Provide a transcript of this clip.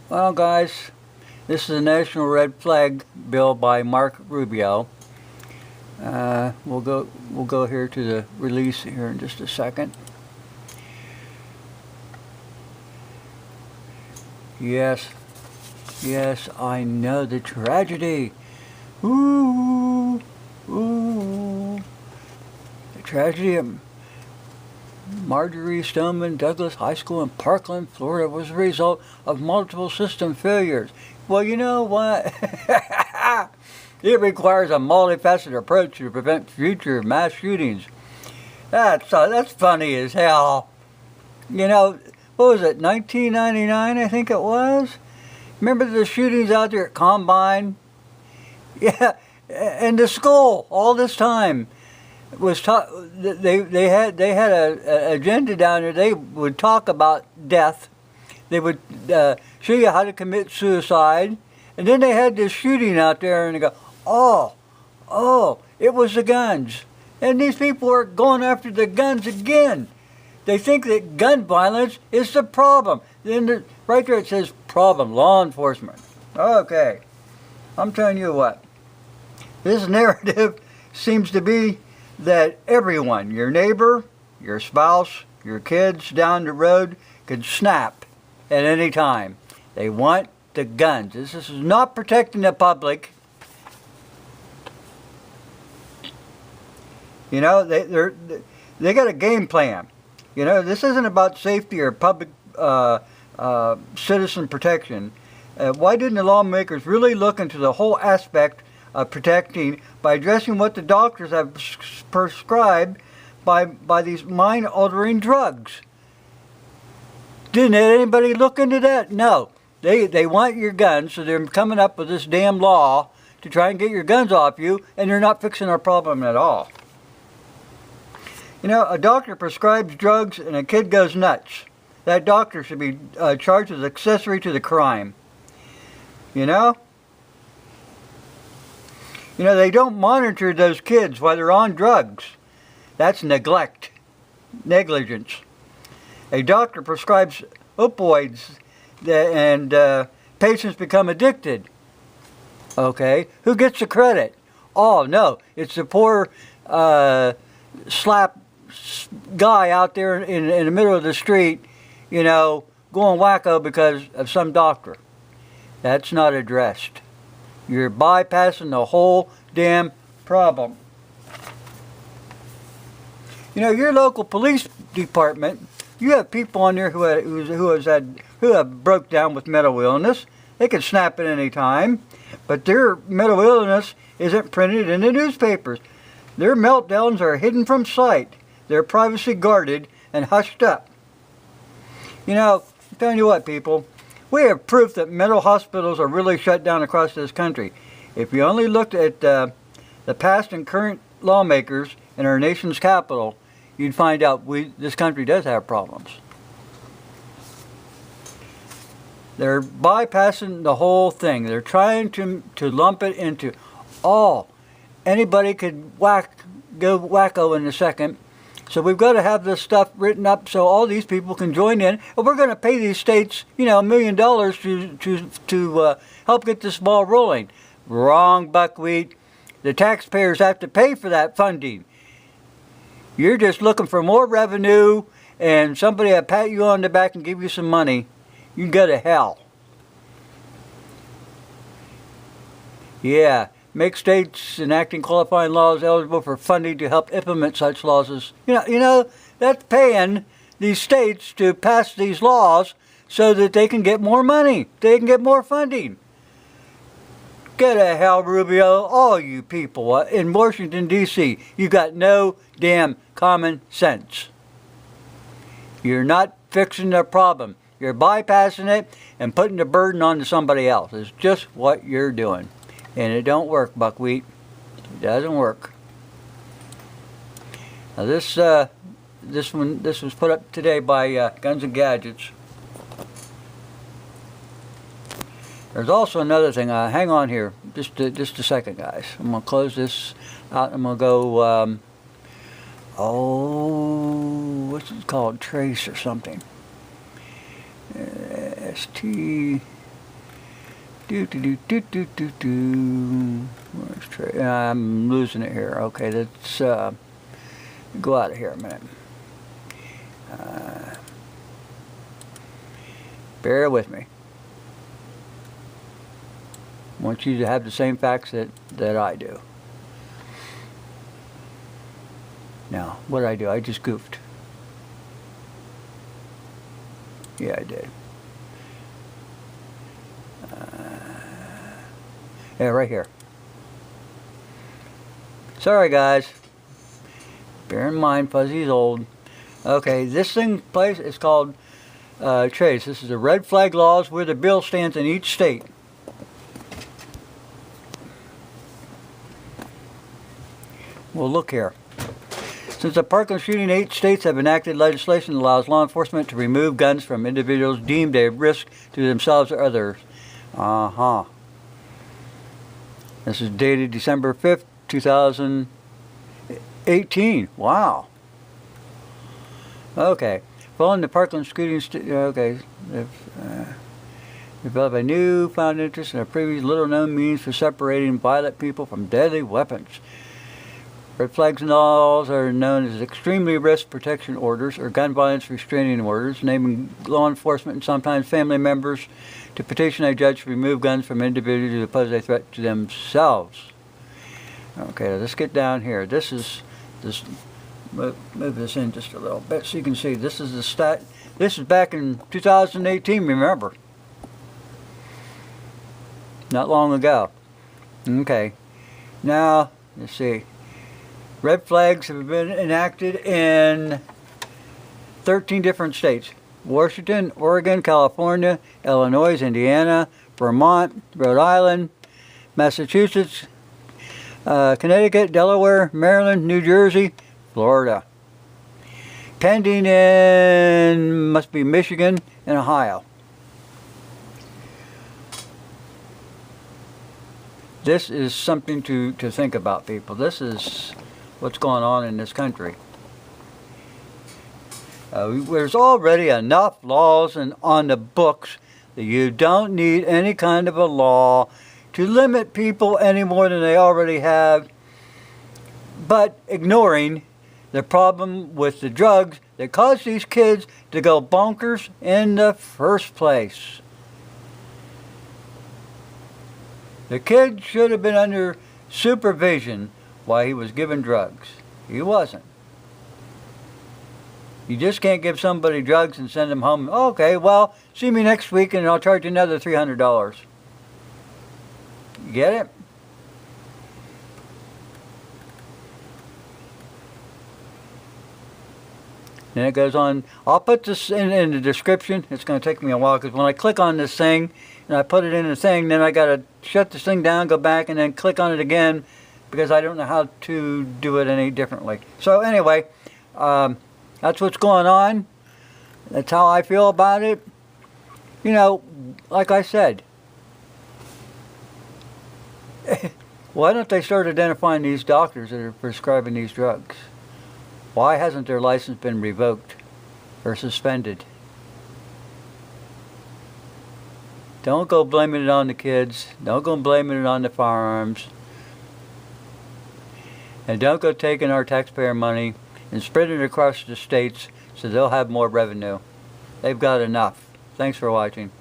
Well, guys, this is a national red flag bill by Mark Rubio. We'll go here to the release here in just a second. Yes, yes, I know the tragedy. Ooh, ooh, the tragedy of Marjorie Stoneman Douglas High School in Parkland, Florida was a result of multiple system failures. Well, you know what? It requires a multifaceted approach to prevent future mass shootings. That's funny as hell. You know, what was it, 1999 I think it was? Remember the shootings out there at Combine? Yeah, and the school all this time was they had an agenda down there. They would talk about death. They would show you how to commit suicide, and then they had this shooting out there, and they go, oh, it was the guns, and these people are going after the guns again. They think that gun violence is the problem. Then right there it says problem, law enforcement. Okay, I'm telling you what. This narrative seems to be that everyone, your neighbor, your spouse, your kids down the road, could snap at any time. They want the guns. This is not protecting the public. You know, they got a game plan. You know, this isn't about safety or public citizen protection. Why didn't the lawmakers really look into the whole aspect of protecting by addressing what the doctors have prescribed by these mind-altering drugs? Didn't anybody look into that? No. They want your guns, so they're coming up with this damn law to try and get your guns off you, and they're not fixing our problem at all. You know, a doctor prescribes drugs and a kid goes nuts. That doctor should be charged as accessory to the crime. You know? You know, they don't monitor those kids while they're on drugs. That's neglect, negligence. A doctor prescribes opioids and patients become addicted. Okay, who gets the credit? Oh, no, it's the poor slap guy out there in the middle of the street, you know, going wacko because of some doctor. That's not addressed. You're bypassing the whole damn problem. You know, your local police department, you have people on there who have broke down with mental illness. They can snap at any time, but their mental illness isn't printed in the newspapers. Their meltdowns are hidden from sight. They're privacy guarded and hushed up. You know, I'm telling you what, people, we have proof that mental hospitals are really shut down across this country. If you only looked at the past and current lawmakers in our nation's capital, you'd find out this country does have problems. They're bypassing the whole thing. They're trying to lump it into, anybody could go wacko in a second. So we've got to have this stuff written up so all these people can join in. And we're going to pay these states, you know, $1 million to help get this ball rolling. Wrong, buckwheat. The taxpayers have to pay for that funding. You're just looking for more revenue and somebody will pat you on the back and give you some money. You can go to hell. Yeah. Make states enacting qualifying laws eligible for funding to help implement such laws as, you know, that's paying these states to pass these laws so that they can get more money, they can get more funding. Get to hell, Rubio, all you people in Washington, D.C., you got no damn common sense. You're not fixing the problem. You're bypassing it and putting the burden on to somebody else. It's just what you're doing. And it don't work, buckwheat. It doesn't work. Now this was put up today by Guns and Gadgets. There's also another thing. Hang on here, just a second, guys. I'm gonna close this out. I'm gonna go. What's it called? Trace or something. ST. Where's Trey? I'm losing it here. Okay, let's go out of here a minute. Bear with me. I want you to have the same facts that I do. Now, what did I do? I just goofed. Yeah, I did. Yeah, right here. Sorry, guys. Bear in mind, Fuzzy's old. Okay, this place is called Trace. This is the red flag laws where the bill stands in each state. Well, look here. Since the Parkland shooting, 8 states have enacted legislation that allows law enforcement to remove guns from individuals deemed a risk to themselves or others. This is dated December 5th, 2018. Wow. Okay. Following the Parkland shooting, okay. Develop a newfound interest in a previous little-known means for separating violent people from deadly weapons. Red flags and laws are known as extremely risk protection orders or gun violence restraining orders, enabling law enforcement and sometimes family members to petition a judge to remove guns from individuals who pose a threat to themselves. Okay, let's get down here. This is this. Move this in just a little bit so you can see. This is the stat. This is back in 2018. Remember, not long ago. Okay, now let's see. Red flags have been enacted in 13 different states. Washington, Oregon, California, Illinois, Indiana, Vermont, Rhode Island, Massachusetts, Connecticut, Delaware, Maryland, New Jersey, Florida. Pending in, must be Michigan and Ohio. This is something to think about, people. This is what's going on in this country. There's already enough laws on the books that you don't need any kind of a law to limit people any more than they already have, but ignoring the problem with the drugs that cause these kids to go bonkers in the first place. The kid should have been under supervision while he was given drugs. He wasn't. You just can't give somebody drugs and send them home. Okay, well, see me next week and I'll charge you another $300. You get it? Then it goes on. I'll put this in the description. It's going to take me a while because when I click on this thing and I put it in the thing, then I got to shut this thing down, go back, and then click on it again because I don't know how to do it any differently. So anyway, that's what's going on. That's how I feel about it. You know, like I said, why don't they start identifying these doctors that are prescribing these drugs? Why hasn't their license been revoked or suspended? Don't go blaming it on the kids. Don't go blaming it on the firearms. And don't go taking our taxpayer money and spreading it across the states so they'll have more revenue. They've got enough. Thanks for watching.